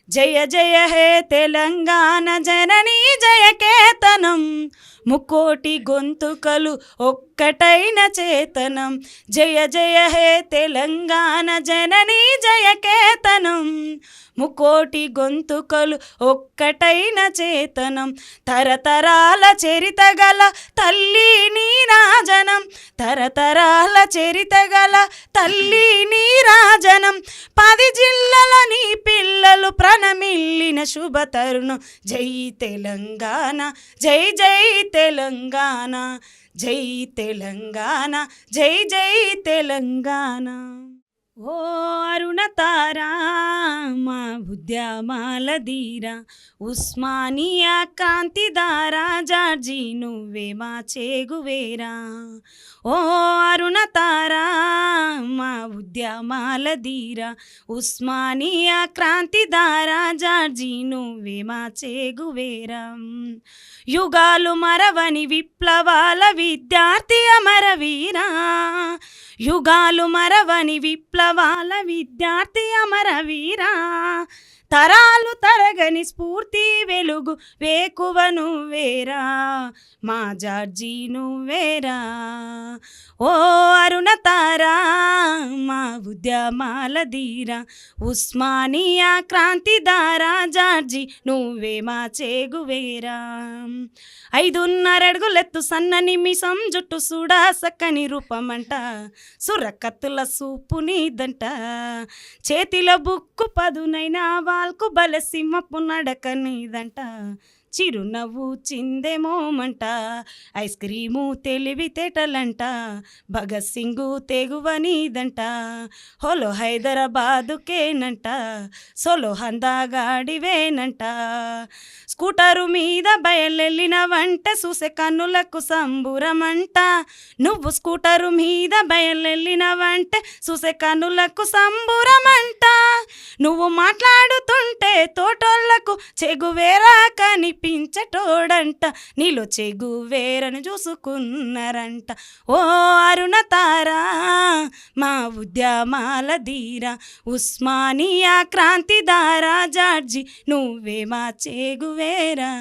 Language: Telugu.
జయ జయ హే తెలంగాణ జననీ జయకేతనం, ముకోటి గొంతుకలు ఒక్కటైన చేతనం. జయ జయ హే తెలంగాణ జననీ జయకేతనం, ముకోటి గొంతుకలు ఒక్కటైన చేతనం. తరతరాల చరిత గల తల్లి నీరాజనం, తరతరాల చరిత గల తల్లి నీరాజనం. 10 జిల్లల నీ పిల్లలు ప్రణమిల్లిన శుభతరుణం. జై తెలంగాణ, జై జై తెలంగాణ, జై తెలంగాణ, జై జై తెలంగాణ. ఓ అరుణతారా మా ఉద్యమాల ధీరా, ఉస్మానియా క్రాంతిదారా, జార్జి నువ్వే మా చేగువేరా. ఓ అరుణతారా మా ఉద్యమాల ధీరా, ఉస్మానియా క్రాంతిదారా, జార్జి నువ్వే మా చేగువేరా. యుగాలు మరవని విప్లవాల విద్యార్థి అమరవీరా, యుగాలు మరవని విప్లవాల విద్యార్థి అమరవీరా. తరాలు తరగని స్ఫూర్తి వెలుగు వేకువ నువ్వేరా, మా జార్జి నువ్వేరా. ఓ అరుణతారా మా ఉద్యమాల ధీరా, ఉస్మానియా క్రాంతిదారా, జార్జి నువ్వే మా చేగువేరా. 5.5 అడుగులెత్తు సన్నని మిసం జుట్టు సుడా సక్కని రూపమంట, సురకత్తుల సూపు నీదంట. చేతిలో బుక్కు పదునైనా వాల్కు బల సింహపు నడక నీదంట. చిరునవ్వు చిందెమోమంట, ఐస్ క్రీము తెలివితేటలంట. భగత్ సింగు తెగువ నీదంట, హోలో హైదరాబాదుకేనంట. సోలో హందాగాడివేనంట. స్కూటరు మీద బయలెళ్ళిన వంట చూసే కన్నులకు సంబురమంట. నువ్వు స్కూటరు మీద బయలెళ్ళిన వంట చూసే కన్నులకు సంబురమంట. నువ్వు మాట్లాడుతుంటే తోటోళ్లకు చెగువేరా కనిపించటోడంట, నీలో చెగువేరని చూసుకున్నారంట. ఓ అరుణతారా మా ఉద్యమాల ధీరా, ఉస్మానియా క్రాంతిదారా, జార్జి నువ్వే మా చెగువేరా.